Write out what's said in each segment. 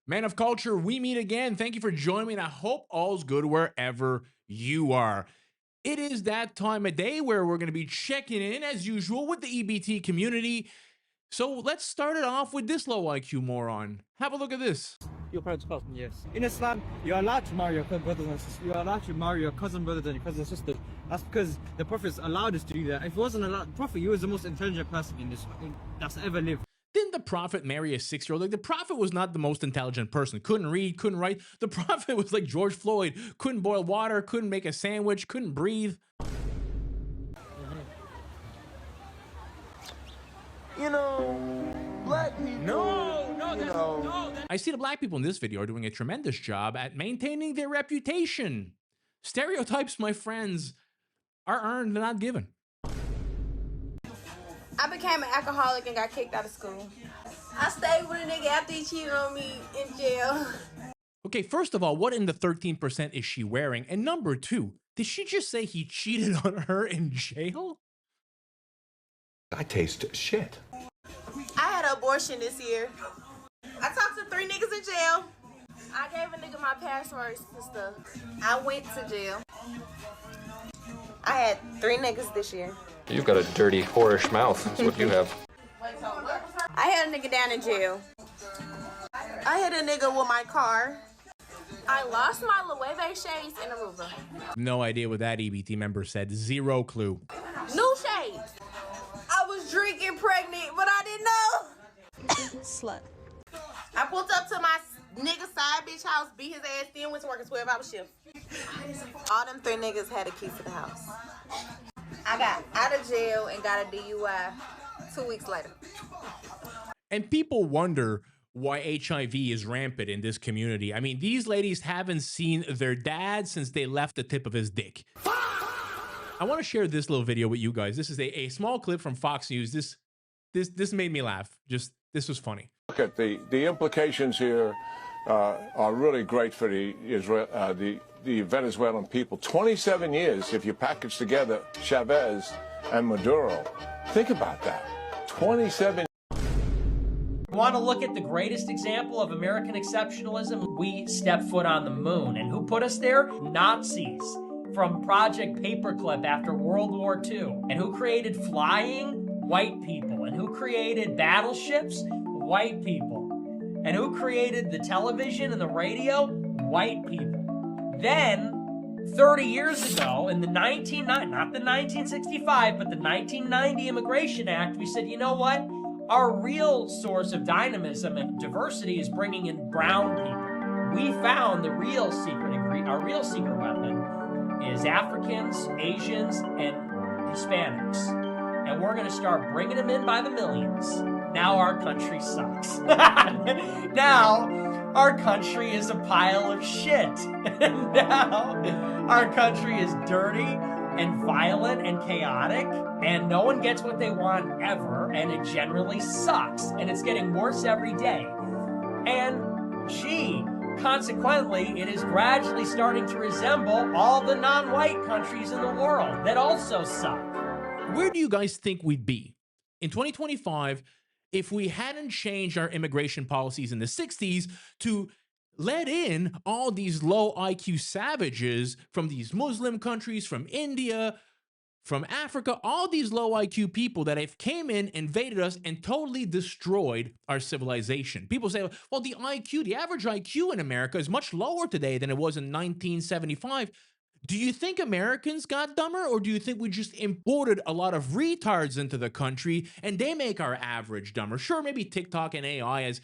Man of culture, we meet again. Thank you for joining me, and I hope all's good wherever you are. It is that time of day where we're going to be checking in, as usual, with the EBT community. So let's start it off with this low IQ moron. Have a look at this. Your parents' cousin, yes. In Islam, you're allowed to marry your brothers and sisters. You're allowed to marry your cousin brothers and your cousin sisters. That's because the Prophet allowed us to do that. If he wasn't allowed, the Prophet, he was the most intelligent person that's ever lived. Didn't the Prophet marry a 6-year-old? Like, the Prophet was not the most intelligent person. Couldn't read, couldn't write. The Prophet was like George Floyd. Couldn't boil water, couldn't make a sandwich, couldn't breathe. You know, black people. I see the black people in this video are doing a tremendous job at maintaining their reputation. Stereotypes, my friends, are earned, not given. I became an alcoholic and got kicked out of school. I stayed with a nigga after he cheated on me in jail. Okay, first of all, what in the 13% is she wearing? And number two, did she just say he cheated on her in jail? I taste shit. I had an abortion this year. I talked to 3 niggas in jail. I gave a nigga my passwords and stuff. I went to jail. I had 3 niggas this year. You've got a dirty, whorish mouth, that's what you have. I had a nigga down in jail. I hit a nigga with my car. I lost my Loewe shades in Aruba. No idea what that EBT member said. Zero clue. New shades. I was drinking pregnant, but I didn't know. Slut. I pulled up to my nigga side bitch house, beat his ass, then went to work a 12-hour shift. All them 3 niggas had a key to the house. I got out of jail and got a DUI 2 weeks later. And people wonder why HIV is rampant in this community. I mean, these ladies haven't seen their dad since they left the tip of his dick. I want to share this little video with you guys. This is a small clip from Fox News. This made me laugh. This was funny. Look at the implications here are really great for the Venezuelan people. 27 years if you package together Chavez and Maduro. Think about that. 27. Want to look at the greatest example of American exceptionalism? We stepped foot on the moon. And who put us there? Nazis from Project Paperclip after World War II. And who created flying? White people. And who created battleships? White people. And who created the television and the radio? White people. Then, 30 years ago, in the not the 1965, but the 1990 Immigration Act, we said, you know what? Our real source of dynamism and diversity is bringing in brown people. We found the real secret ingredient, our real secret weapon is Africans, Asians, and Hispanics. And we're going to start bringing them in by the millions. Now our country sucks. Now our country is a pile of shit. Now our country is dirty and violent and chaotic, and no one gets what they want ever, and it generally sucks, and it's getting worse every day. And consequently, it is gradually starting to resemble all the non-white countries in the world that also suck. Where do you guys think we'd be in 2025 if we hadn't changed our immigration policies in the 60s to let in all these low IQ savages from these Muslim countries, from India, from Africa, all these low IQ people that have came in, invaded us, and totally destroyed our civilization? People say, well, the average IQ in America is much lower today than it was in 1975. Do you think Americans got dumber, or do you think we just imported a lot of retards into the country and they make our average dumber? Sure, maybe TikTok and AI has,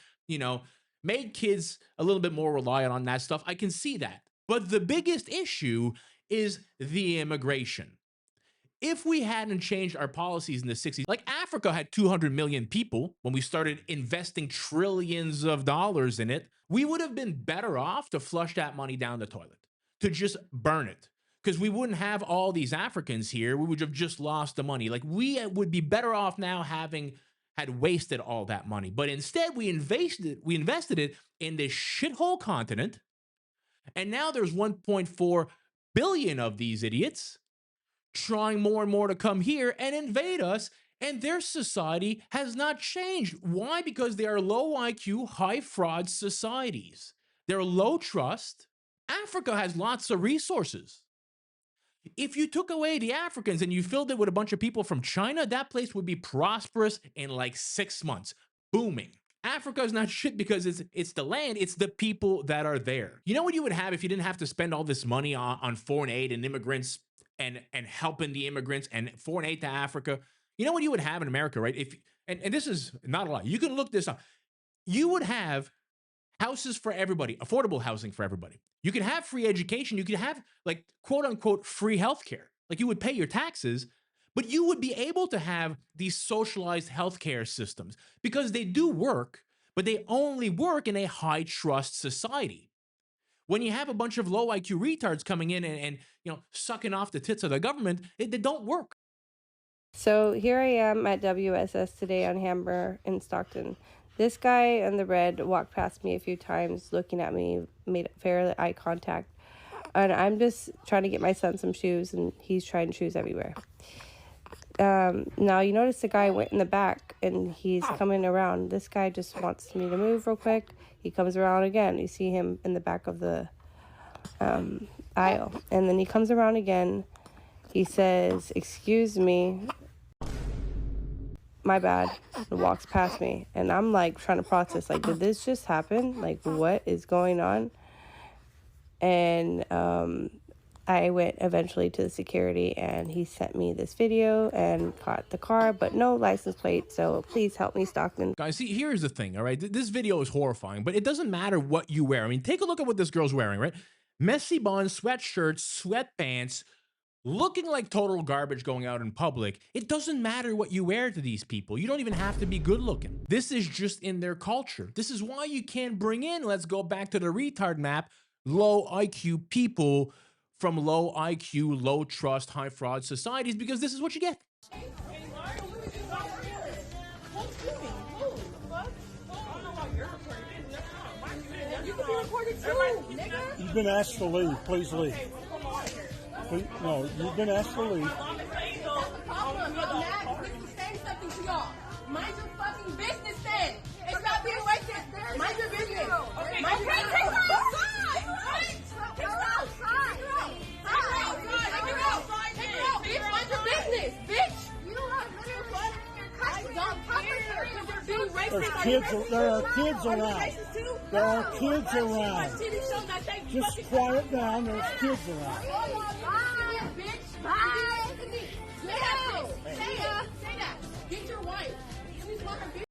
made kids a little bit more reliant on that stuff. I can see that. But the biggest issue is the immigration. If we hadn't changed our policies in the 60s, like Africa had 200 million people when we started investing trillions of dollars in it, we would have been better off to flush that money down the toilet, to just burn it. Because we wouldn't have all these Africans here. We would have just lost the money. Like, we would be better off now having had wasted all that money. But instead, we invested it in this shithole continent. And now there's 1.4 billion of these idiots trying more and more to come here and invade us And their society has not changed. Why? Because they are low IQ, high fraud societies. They're low trust. Africa has lots of resources. If you took away the Africans and you filled it with a bunch of people from China, that place would be prosperous in like 6 months, booming. Africa is not shit because it's the land, it's the people that are there. You know what you would have if you didn't have to spend all this money on foreign aid and immigrants and helping the immigrants and foreign aid to Africa? You know what you would have in America, right? If and this is not a lot. You can look this up. You would have houses for everybody, affordable housing for everybody. You could have free education. You could have like quote unquote free healthcare. Like you would pay your taxes, but you would be able to have these socialized healthcare systems because they do work, but they only work in a high trust society. When you have a bunch of low IQ retards coming in and sucking off the tits of the government, they don't work. So here I am at WSS today on Hammer in Stockton. This guy in the red walked past me a few times, looking at me, made fair eye contact. And I'm just trying to get my son some shoes, and he's trying shoes everywhere. Now, you notice the guy went in the back, and he's coming around. This guy just wants me to move real quick. He comes around again. You see him in the back of the aisle. And then he comes around again. He says, "Excuse me. My bad," and walks past me. And I'm like trying to process, like, did this just happen? Like, what is going on? And I went eventually to the security, and he sent me this video and caught the car, but no license plate. So please help me, Stockton. Guys, see, here's the thing, all right? This video is horrifying, but it doesn't matter what you wear. I mean, take a look at what this girl's wearing, right? Messy buns, sweatshirts, sweatpants, looking like total garbage going out in public. It doesn't matter what you wear to these people. You don't even have to be good looking. This is just in their culture. This is why you can't bring in, let's go back to the retard map, low IQ people from low IQ, low trust, high fraud societies, because this is what you get. You've been asked to leave. Please leave. Please, no, you've been asked to leave. Mind your fucking business then. It's not being racist. Mind your business. Okay. Mind your business. Take her outside. Mind your business, bitch. You don't have There's kids. There are kids around. There are kids around. Just quiet down. There's kids around. Bye, bitch. Bye. Say that. Get your wife. She's one of you.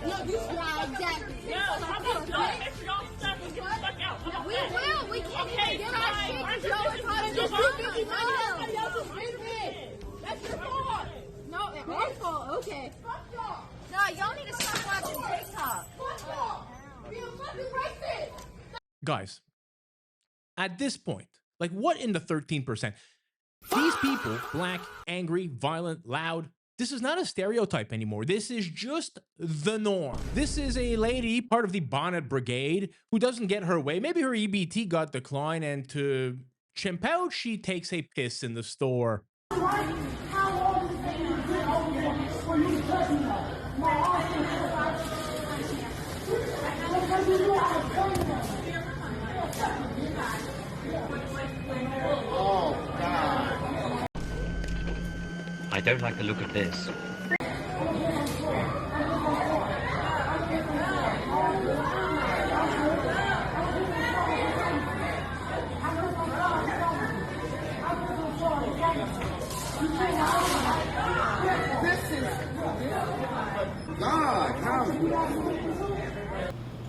No, you exactly. No, how about y'all? Make sure y'all stop and get the fuck out. We will. We can't even get our shit. Y'all are trying to just do busy money. Everybody else is business. That's your fault. No, it's my fault. Okay. Fuck y'all. No, y'all need to stop watching TikTok. Fuck y'all. Be a fucking racist. Guys, at this point, like what in the 13%? These people, black, angry, violent, loud, this is not a stereotype anymore. This is just the norm. This is a lady, part of the bonnet brigade, who doesn't get her way. Maybe her EBT got declined, and to chimp out, she takes a piss in the store. I don't like the look of this.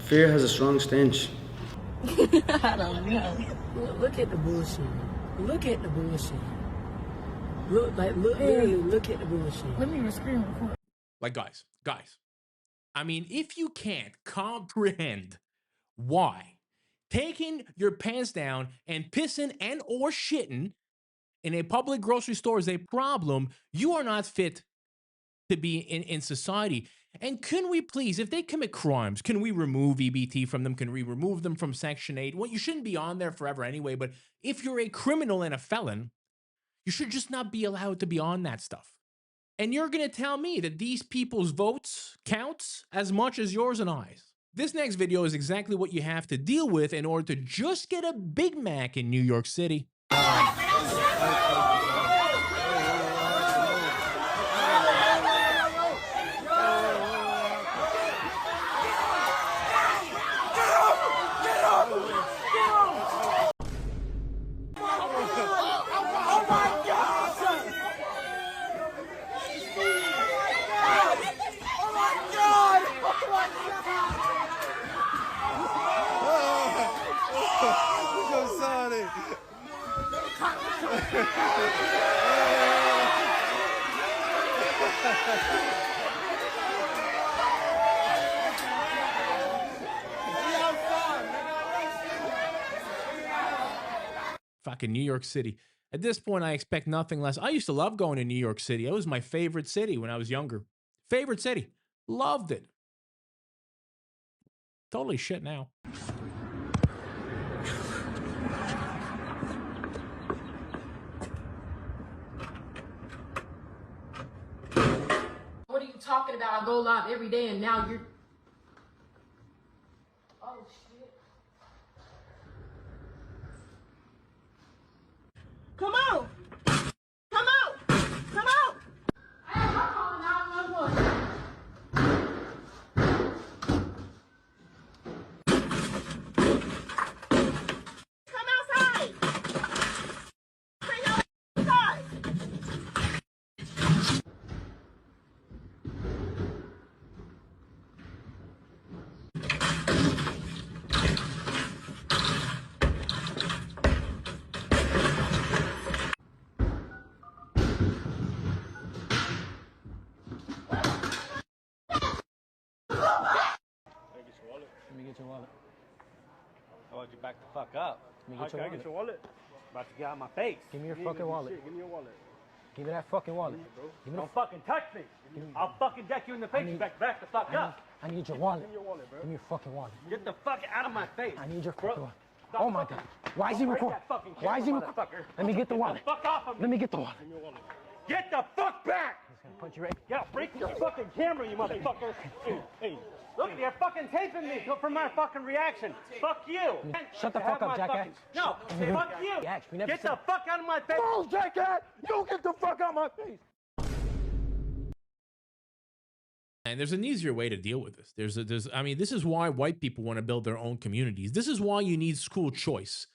Fear has a strong stench. I don't know. Look at the bullshit. Look at the bullshit. Look at the bullshit. Let me screen record. Like, guys, I mean, if you can't comprehend why taking your pants down and pissing and or shitting in a public grocery store is a problem, you are not fit to be in society. And can we please, if they commit crimes, can we remove EBT from them? Can we remove them from Section 8? Well, you shouldn't be on there forever anyway, but if you're a criminal and a felon, You should just not be allowed to be on that stuff. And you're going to tell me that these people's votes counts as much as yours and I's. This next video is exactly what you have to deal with in order to just get a Big Mac in New York City. Fucking New York City. At this point, I expect nothing less. I used to love going to New York City. It was my favorite city when I was younger. Favorite city. Loved it. Totally shit now. What are you talking about? I go live every day and now you're... Oh, shit. Come on! Come out! Come out! Hey, I'm calling 911. Come outside! Bring your outside! Let me get your wallet. I want you back the fuck up. Let me get your wallet. Get your wallet. About to get out of my face. Give me your fucking wallet. Shit. Give me your wallet. Give me that fucking wallet. Don't fucking touch me. I'll fucking deck you in the face. Back the fuck up. I need your wallet. Give me your wallet, bro. Give me your fucking wallet. Get the fuck out of my face. I need your fucking wallet. Oh my God. Why is he recording? Why is he recording? Let me get the wallet. Fuck off of me. Let me get the wallet. Give me your wallet. Get the fuck back! He's gonna punch you right. Yeah, break your fucking camera, you motherfucker. Hey, look, you're fucking taping me for my fucking reaction. Fuck you. Shut the fuck up, jackass. No, fuck you. Get the fuck out of my face. No, jackass! You get the fuck out of my face! And there's an easier way to deal with this. I mean, this is why white people want to build their own communities. This is why you need school choice.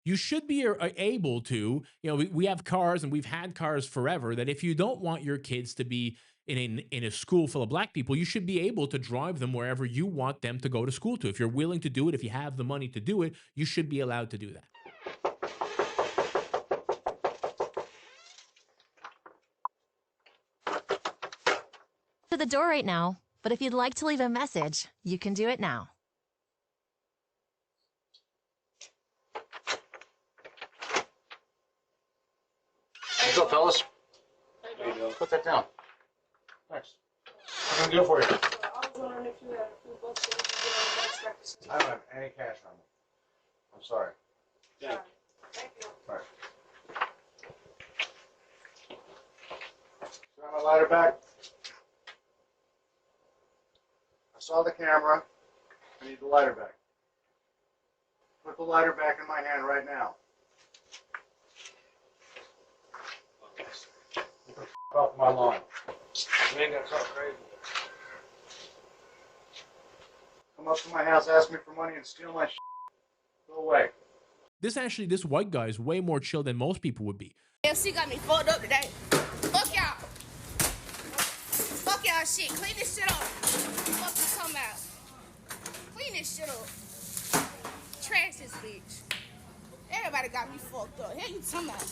You should be able to, we have cars and we've had cars forever, that if you don't want your kids to be in a school full of black people, you should be able to drive them wherever you want them to go to school to. If you're willing to do it, if you have the money to do it, you should be allowed to do that. To the door right now, but if you'd like to leave a message, you can do it now. What's up, fellas? There you go. Put that down. Thanks. What can I do for you? I was wondering if you had a few bucks that you could get I don't have any cash on me. I'm sorry. Thank you. All right. Got my lighter back. I saw the camera. I need the lighter back. Put the lighter back in my hand right now. Get the f off my lawn. You ain't gonna talk crazy. Come up to my house, ask me for money, and steal my shit. Go away. This white guy is way more chill than most people would be. FC got me fucked up today. Fuck y'all. Fuck y'all shit. Clean this shit up. Fuck you talking about? Clean this shit up. Trash this bitch. Everybody got me fucked up. Hell you talking about?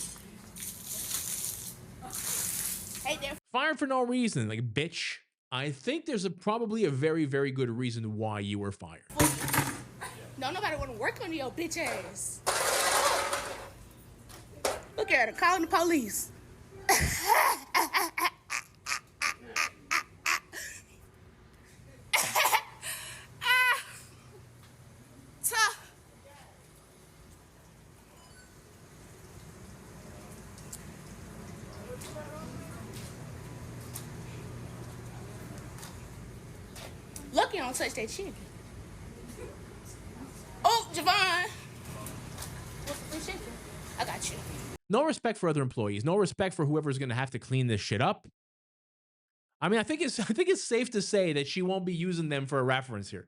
Hey there. Fired for no reason, like, bitch. I think there's probably a very, very good reason why you were fired. No, nobody want to work on your bitch ass. Look at her, calling the police. Chucky don't touch that chicken. Oh, Javon. What's the free chicken? I got you. No respect for other employees. No respect for whoever's going to have to clean this shit up. I mean, I think it's safe to say that she won't be using them for a reference here.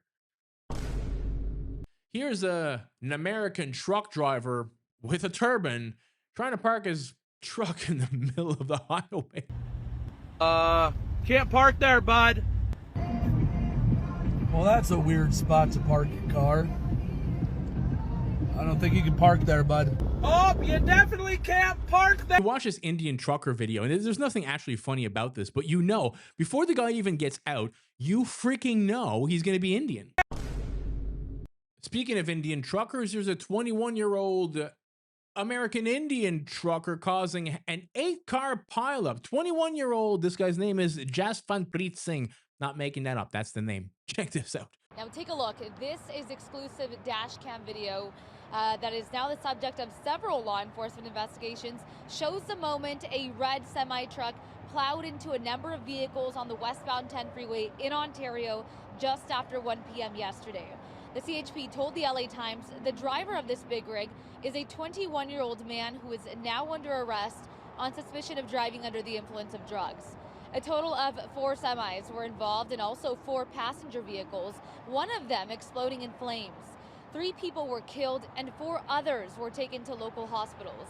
Here's an American truck driver with a turban trying to park his truck in the middle of the highway. Can't park there, bud. Well, that's a weird spot to park your car. I don't think you can park there, bud. Oh, you definitely can't park there. You watch this Indian trucker video, and there's nothing actually funny about this, but you know, before the guy even gets out, you freaking know he's going to be Indian. Speaking of Indian truckers, there's a 21-year-old American Indian trucker causing an 8-car pileup. 21-year-old, this guy's name is Jasvanpreet Singh. Not making that up, that's the name. Check this out. Now take a look. This is exclusive dash cam video that is now the subject of several law enforcement investigations. Shows the moment a red semi-truck plowed into a number of vehicles on the westbound 10 freeway in Ontario just after 1 p.m. yesterday. The CHP told the LA Times the driver of this big rig is a 21-year-old man who is now under arrest on suspicion of driving under the influence of drugs. A total of 4 semis were involved and also 4 passenger vehicles, one of them exploding in flames. 3 people were killed and 4 others were taken to local hospitals.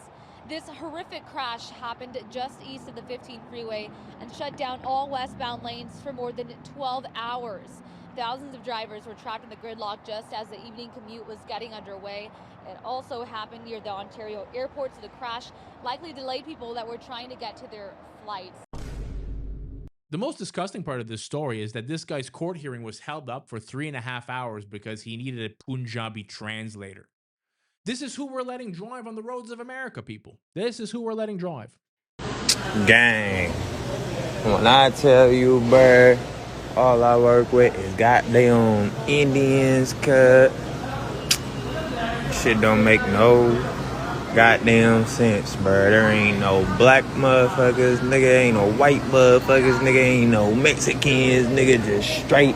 This horrific crash happened just east of the 15 freeway and shut down all westbound lanes for more than 12 hours. Thousands of drivers were trapped in the gridlock just as the evening commute was getting underway. It also happened near the Ontario airport, so the crash likely delayed people that were trying to get to their flights. The most disgusting part of this story is that this guy's court hearing was held up for 3.5 hours because he needed a Punjabi translator. This is who we're letting drive on the roads of America, people. This is who we're letting drive. Gang. When I tell you, bruh, all I work with is goddamn Indians, cut. Shit don't make no goddamn sense, bruh. There ain't no black motherfuckers, nigga. Ain't no white motherfuckers, nigga. Ain't no Mexicans, nigga. Just straight.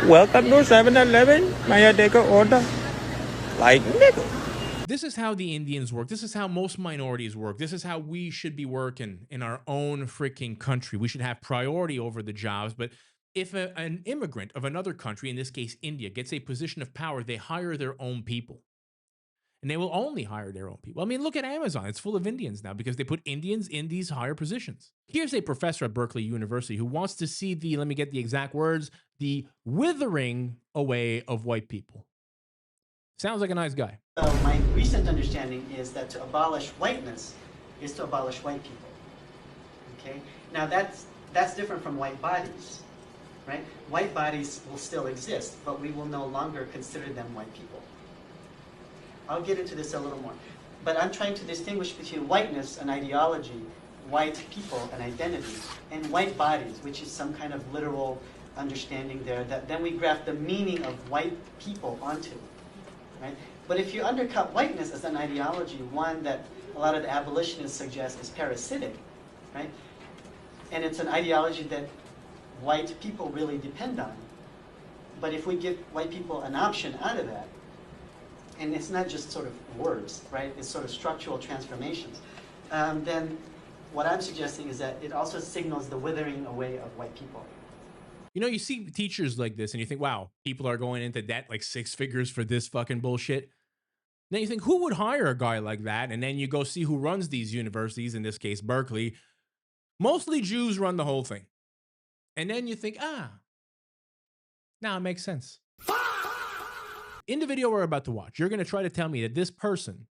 Welcome to 7-Eleven. May I take an order? Like, nigga. This is how the Indians work. This is how most minorities work. This is how we should be working in our own freaking country. We should have priority over the jobs. But if an immigrant of another country, in this case India, gets a position of power, they hire their own people. And they will only hire their own people. I mean, look at Amazon. It's full of Indians now because they put Indians in these higher positions. Here's a professor at Berkeley University who wants to see the, let me get the exact words, the withering away of white people. Sounds like a nice guy. My recent understanding is that to abolish whiteness is to abolish white people. Okay? Now that's different from white bodies, right? White bodies will still exist, but we will no longer consider them white people. I'll get into this a little more. But I'm trying to distinguish between whiteness, an ideology, white people, an identity, and white bodies, which is some kind of literal understanding there that then we graft the meaning of white people onto. Right? But if you undercut whiteness as an ideology, one that a lot of the abolitionists suggest is parasitic, right? And it's an ideology that white people really depend on. But if we give white people an option out of that, and it's not just sort of words, right? It's sort of structural transformations. Then what I'm suggesting is that it also signals the withering away of white people. You know, you see teachers like this and you think, wow, people are going into debt like 6 figures for this fucking bullshit. Then you think, who would hire a guy like that? And then you go see who runs these universities, in this case, Berkeley. Mostly Jews run the whole thing. And then you think, now it makes sense. In the video we're about to watch, you're going to try to tell me that this person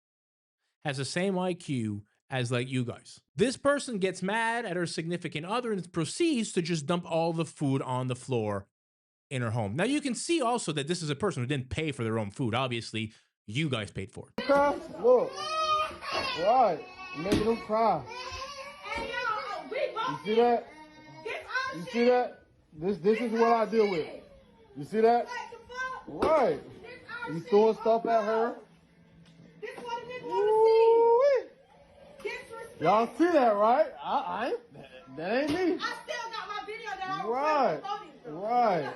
has the same IQ as like you guys. This person gets mad at her significant other and proceeds to just dump all the food on the floor in her home. Now you can see also that this is a person who didn't pay for their own food. Obviously, you guys paid for it. Look, right, making them cry. You see that? You see that? This is what I deal with. You see that? Right. You throwing stuff at her. Y'all see that, right? That ain't me. I still got my video that I right. Right.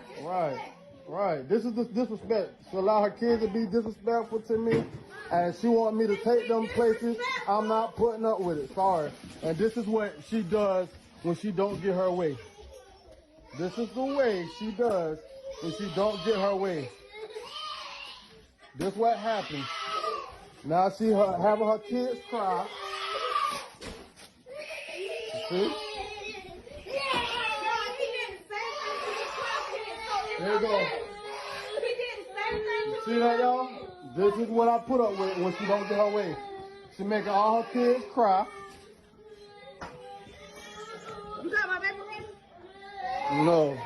This is the disrespect. She allow her kids to be disrespectful to me, and she want me to take them places. I'm not putting up with it. Sorry. And this is what she does when she don't get her way. This is the way she does when she don't get her way. This what happens. Now she having her kids cry. See? There you go. You see that, y'all? This is what I put up with when she don't get her way. She making all her kids cry. You got my paper ready? No,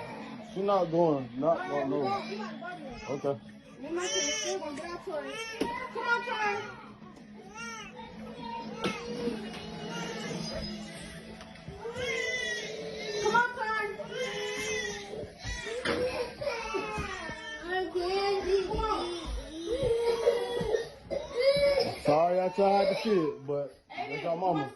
she's not going. No. Okay. Come on, Trey. Come on, Trey. Sorry, I tried to see it, but that's our mama.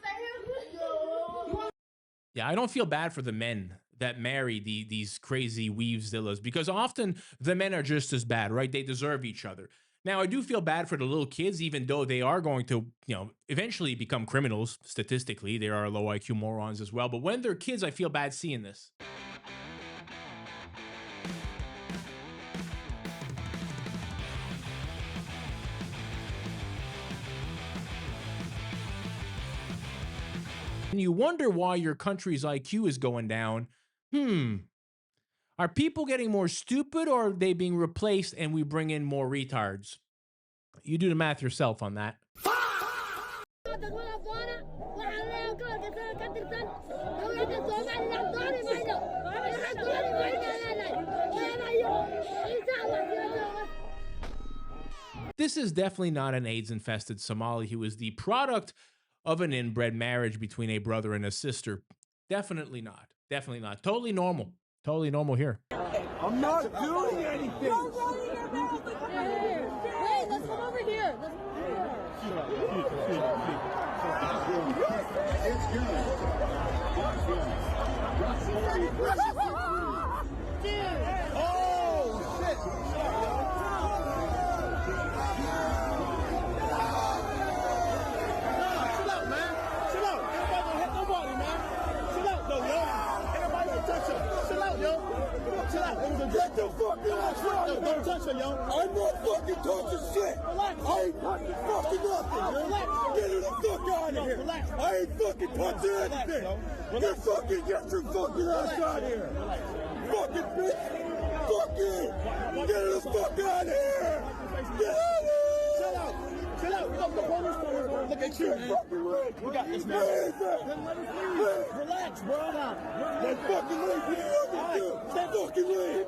Yeah, I don't feel bad for the men that marry these crazy weavzillas, because often the men are just as bad, right? They deserve each other. Now, I do feel bad for the little kids, even though they are going to, eventually become criminals. Statistically, they are low IQ morons as well. But when they're kids, I feel bad seeing this. And you wonder why your country's IQ is going down. Are people getting more stupid, or are they being replaced and we bring in more retards? You do the math yourself on that. This is definitely not an AIDS-infested Somali who is the product of an inbred marriage between a brother and a sister. Definitely not. Definitely not. Totally normal. Totally normal here. I'm not doing anything. Wait, let's come over here. Oh, shit. Chill out, man. Chill out. Everybody don't hit nobody, man. Chill out, though, yo. Everybody don't touch her. Chill out, yo. Chill out. It was a get the fuck out. Don't touch her, yo. I'm not fucking touching shit. Relax. I ain't touching fucking nothing, yo. Relax. Get her the fuck out of here. Relax. I ain't fucking touching anything. Get your fucking ass out of here. Relax. Fucking bitch. Fucking. Get her the fuck out of here. Get out of here. Chill out. Chill out. Look, the police are look at you, man. We got this, man. Relax, bro. Then fucking leave. Fucking leave.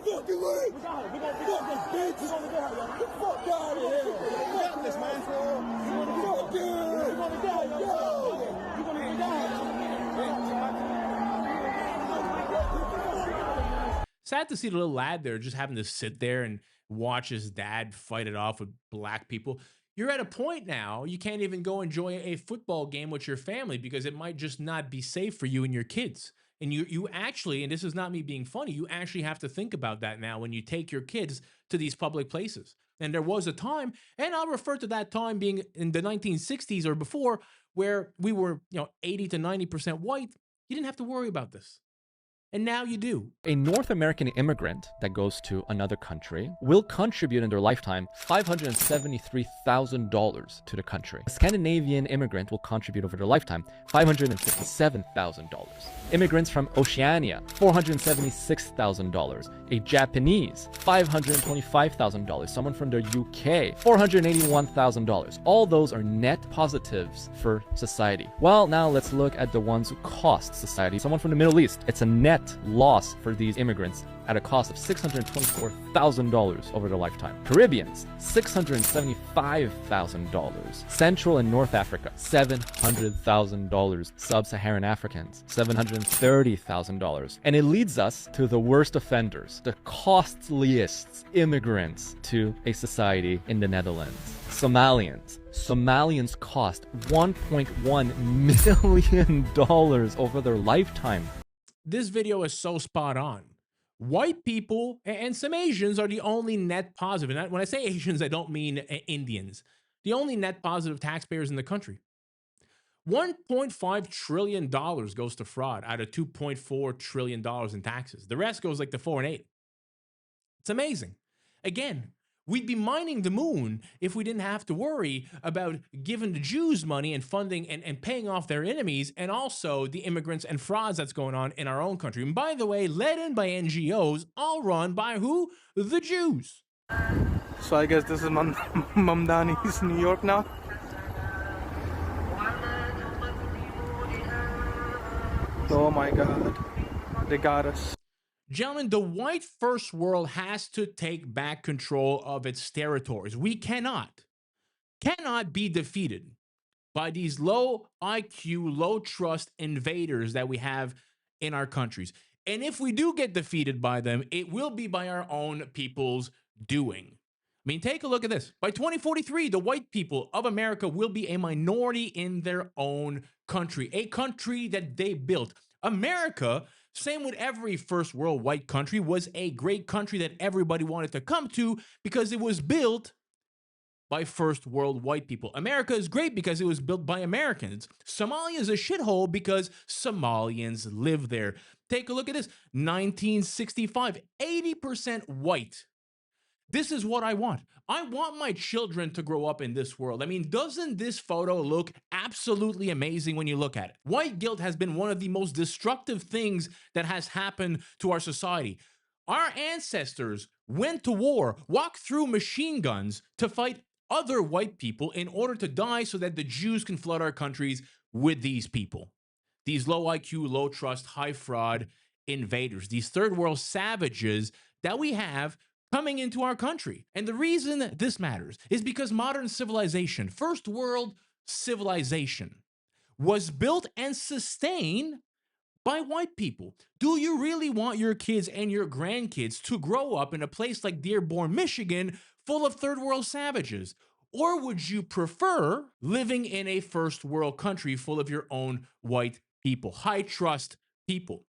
Fucking leave. Fucking bitch. Get the fuck out of here. We got this, man. Fuck you. You wanna die, yo. You wanna die. Sad to see the little lad there just having to sit there and watch his dad fight it off with black people. You're at a point now, you can't even go enjoy a football game with your family because it might just not be safe for you and your kids. And you actually, and this is not me being funny, you actually have to think about that now when you take your kids to these public places. And there was a time, and I'll refer to that time being in the 1960s or before, where we were, 80 to 90% white. You didn't have to worry about this. And now you do. A North American immigrant that goes to another country will contribute in their lifetime $573,000 to the country. A Scandinavian immigrant will contribute over their lifetime $557,000. Immigrants from Oceania, $476,000. A Japanese, $525,000. Someone from the UK, $481,000. All those are net positives for society. Well, now let's look at the ones who cost society. Someone from the Middle East, it's a net loss for these immigrants at a cost of $624,000 over their lifetime. Caribbeans, $675,000. Central and North Africa, $700,000. Sub-Saharan Africans, $730,000. And it leads us to the worst offenders, the costliest immigrants to a society in the Netherlands. Somalians. Somalians cost $1.1 million over their lifetime. This video is so spot on. White people and some Asians are the only net positive. And when I say Asians, I don't mean Indians. The only net positive taxpayers in the country. $1.5 trillion goes to fraud out of $2.4 trillion in taxes. The rest goes like to 4 and 8. It's amazing. Again, we'd be mining the moon if we didn't have to worry about giving the Jews money and funding and paying off their enemies, and also the immigrants and frauds that's going on in our own country. And by the way, led in by NGOs, all run by who? The Jews. So I guess this is Mamdani's New York now. Oh my God, they got us. Gentlemen, the white first world has to take back control of its territories. We cannot be defeated by these low IQ, low trust invaders that we have in our countries. And if we do get defeated by them, it will be by our own people's doing. I mean, take a look at this. By 2043, the white people of America will be a minority in their own country, a country that they built. America, same with every first world white country, was a great country that everybody wanted to come to because it was built by first world white people. America is great because it was built by Americans. Somalia is a shithole because Somalians live there. Take a look at this. 1965, 80% white. This is what I want. I want my children to grow up in this world. I mean, doesn't this photo look absolutely amazing when you look at it? White guilt has been one of the most destructive things that has happened to our society. Our ancestors went to war, walked through machine guns to fight other white people in order to die so that the Jews can flood our countries with these people. These low IQ, low trust, high fraud invaders, these third world savages that we have coming into our country. And the reason that this matters is because modern civilization, first world civilization, was built and sustained by white people. Do you really want your kids and your grandkids to grow up in a place like Dearborn, Michigan, full of third world savages? Or would you prefer living in a first world country full of your own white people, high trust people?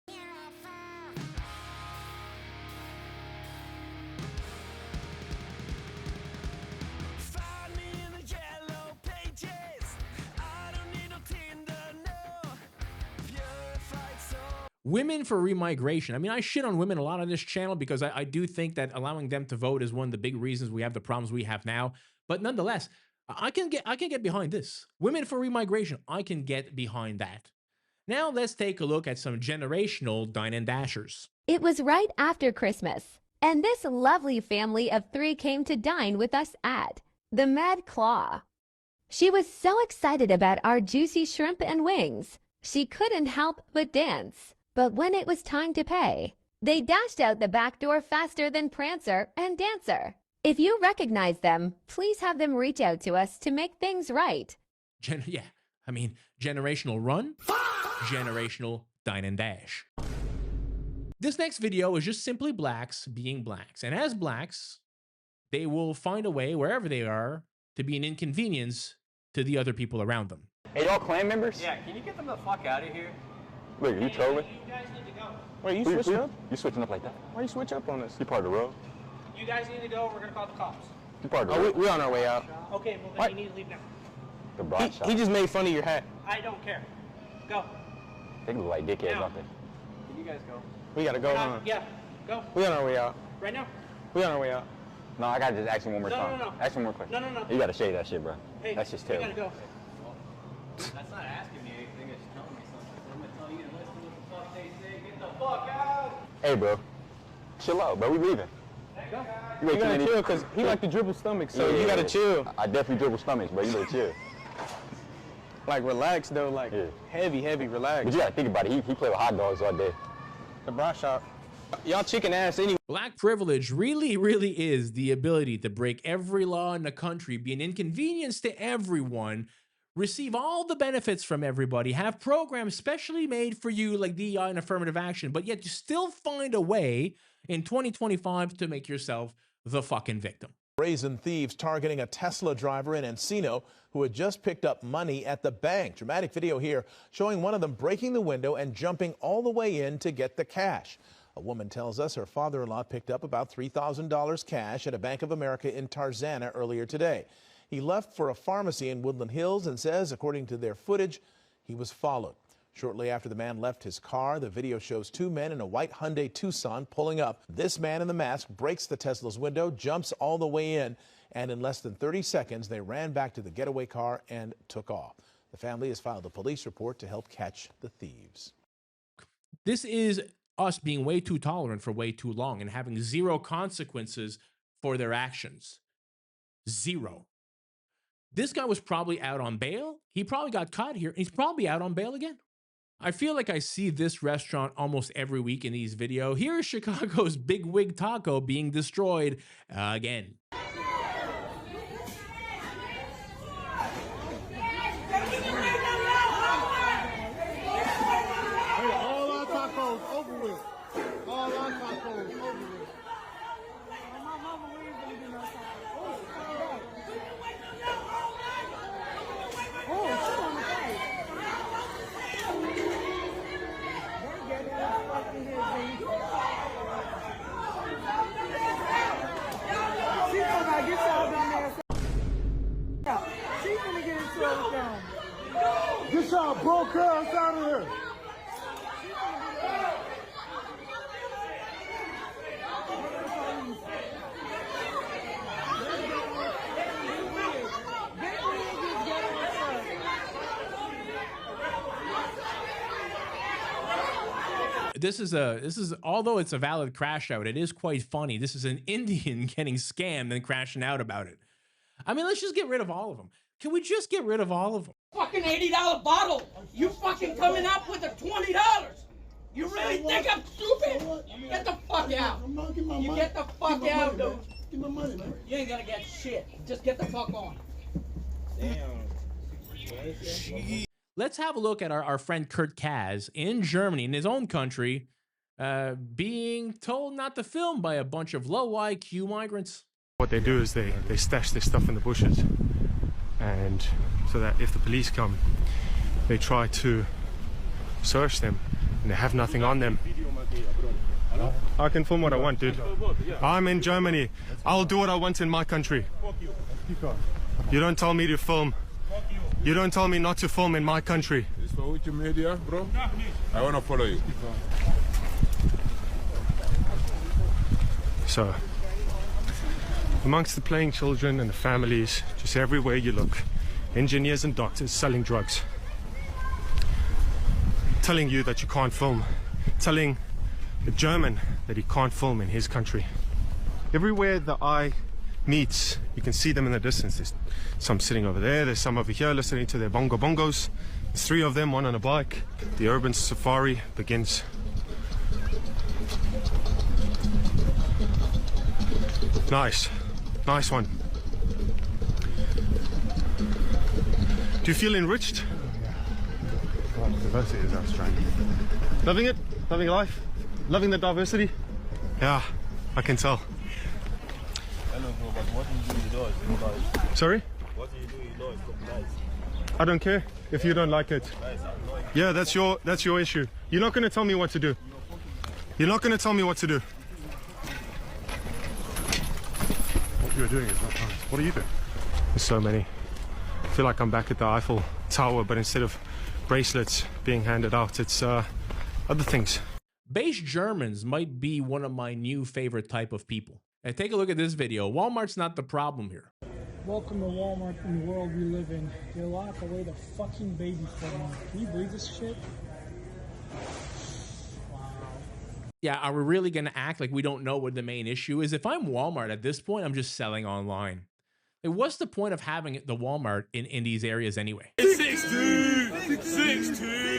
Women for remigration. I mean, I shit on women a lot on this channel because I do think that allowing them to vote is one of the big reasons we have the problems we have now. But nonetheless, I can get behind this. Women for remigration, I can get behind that. Now let's take a look at some generational dine and dashers. It was right after Christmas, and this lovely family of 3 came to dine with us at the Mad Claw. She was so excited about our juicy shrimp and wings, she couldn't help but dance. But when it was time to pay, they dashed out the back door faster than Prancer and Dancer. If you recognize them, please have them reach out to us to make things right. Generational run, generational dine and dash. This next video is just simply blacks being blacks. And as blacks, they will find a way, wherever they are, to be an inconvenience to the other people around them. Hey, y'all Klan members? Yeah, can you get them the fuck out of here? Look, are you trolling? You guys need to go. Wait, you switching up? You switching up like that? Why you switch up on us? You part of the road? You guys need to go. We're gonna call the cops. You part of the road? We on our way out. Okay, well then you need to leave now. The broad shop. He just made fun of your hat. I don't care. Go. They look like dickheads Now. out there. Can you guys go? We gotta go, huh? Yeah, go. We on our way out. Right now. We on our way out. No, I gotta just ask him one more No, time. no. Ask him one more question. No. You gotta shade that shit, bro. Hey, that's just you terrible. gotta go. That's not asking me anything. It's telling me something. I'm gonna tell you to listen to what the fuck they say. Get the fuck out. Hey, bro. Chill out, bro. We leaving. Go. You gotta chill, because he like to dribble stomachs, so you gotta chill. I definitely dribble stomachs, but you better chill. Like, relax, though. Like, heavy, relax. But you gotta think about it. He play with hot dogs all day. The bra shop. Y'all chicken ass anyway. Black privilege really is the ability to break every law in the country, be an inconvenience to everyone, receive all the benefits from everybody, have programs specially made for you like DEI and affirmative action, but yet you still find a way in 2025 to make yourself the fucking victim. Brazen thieves targeting a Tesla driver in Encino who had just picked up money at the bank. Dramatic video here showing one of them breaking the window and jumping all the way in to get the cash. A woman tells us her father-in-law picked up about $3,000 cash at a Bank of America in Tarzana earlier today. He left for a pharmacy in Woodland Hills and says, according to their footage, he was followed. Shortly after the man left his car, the video shows two men in a white Hyundai Tucson pulling up. This man in the mask breaks the Tesla's window, jumps all the way in, and in less than 30 seconds, they ran back to the getaway car and took off. The family has filed a police report to help catch the thieves. This is us being way too tolerant for way too long and having zero consequences for their actions. Zero. This guy was probably out on bail. He probably got caught here. He's probably out on bail again. I feel like I see this restaurant almost every week in these videos. Here is Chicago's Big Wig Taco being destroyed again. Get y'all broke ass out of here. This is although it's a valid crash out, it is quite funny. This is an Indian getting scammed and crashing out about it. I mean, let's just get rid of all of them. Can we just get rid of all of them? Fucking $80 bottle. You fucking coming up with a $20. You really think I'm stupid? Get the fuck out. You get the fuck out, dude. Give my money, man. You ain't gonna get shit. Just get the fuck on. Damn. Let's have a look at our friend Kurt Kaz in Germany, in his own country, being told not to film by a bunch of low IQ migrants. What they do is they stash their stuff in the bushes, and so that if the police come, they try to search them and they have nothing on them. I can film what I want, dude. I'm in Germany. I'll do what I want in my country. You don't tell me to film. You don't tell me not to film in my country. It's for which media, bro? I want to follow you. So, amongst the playing children and the families, just everywhere you look, engineers and doctors selling drugs, telling you that you can't film, telling the German that he can't film in his country. Everywhere the eye meets, you can see them in the distance. There's some sitting over there, there's some over here listening to their bongo bongos. There's three of them, one on a bike. The urban safari begins. Nice. Nice one. Do you feel enriched? Well, diversity is abstract. Loving it? Loving life? Loving the diversity? Yeah, I can tell. I know, bro, but what do you do indoors? Sorry? What do you do indoors? I don't care if you don't like it. Yeah, that's your issue. You're not going to tell me what to do. You're not going to tell me what to do. What you're doing is not nice. What are you doing? There's so many. I feel like I'm back at the Eiffel Tower, but instead of bracelets being handed out, it's other things. Beige Germans might be one of my new favorite type of people. And take a look at this video. Walmart's not the problem here. Welcome to Walmart in the world we live in. They lock away the fucking baby from me. Can you believe this shit? Yeah, are we really going to act like we don't know what the main issue is? If I'm Walmart at this point, I'm just selling online. Like, what's the point of having the Walmart in these areas anyway? 62! 62!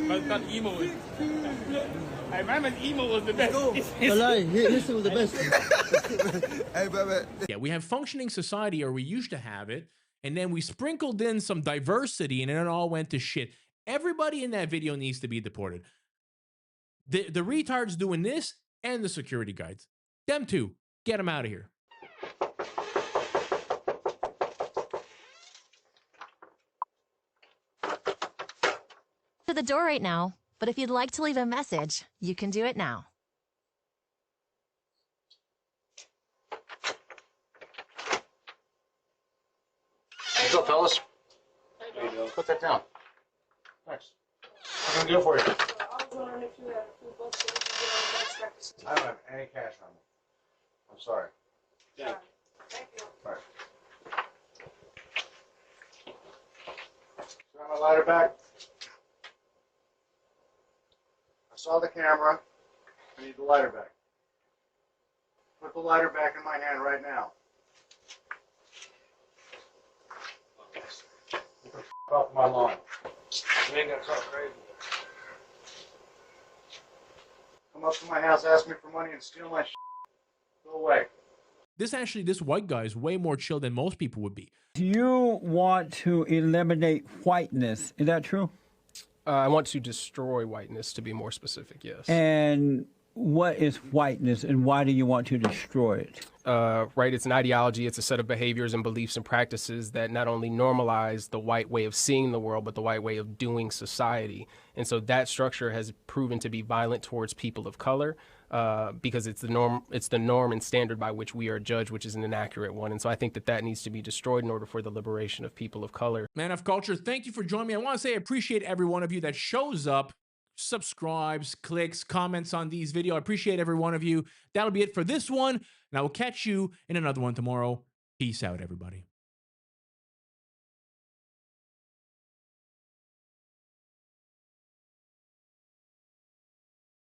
I'm not emo. I remember emo was the best. Listen was the best. Hey, baby. Yeah, we have functioning society, or we used to have it, and then we sprinkled in some diversity, and then it all went to shit. Everybody in that video needs to be deported. The retards doing this and the security guards. Them too. Get them out of here. To the door right now, but if you'd like to leave a message, you can do it now. What's up, fellas? There you go. Put that down. Thanks. What can I do for you? I was wondering if you had a few bucks so we can get our best practices. I don't have any cash on me. I'm sorry. Thank you. All right. Got my lighter back. I saw the camera. I need the lighter back. Put the lighter back in my hand right now. Get the f off my lawn. You ain't gonna talk crazy. Come up to my house, ask me for money, and steal my shit. Go away. This white guy is way more chill than most people would be. You want to eliminate whiteness, is that true? I want to destroy whiteness, to be more specific, yes. And what is whiteness and why do you want to destroy it? Right, it's an ideology, it's a set of behaviors and beliefs and practices that not only normalize the white way of seeing the world, but the white way of doing society. And so that structure has proven to be violent towards people of color because it's the norm and standard by which we are judged, which is an inaccurate one. And so I think that needs to be destroyed in order for the liberation of people of color. Man of Culture, thank you for joining me. I want to say I appreciate every one of you that shows up, subscribes, clicks, comments on these videos. I appreciate every one of you. That'll be it for this one, and I will catch you in another one tomorrow. Peace out, everybody.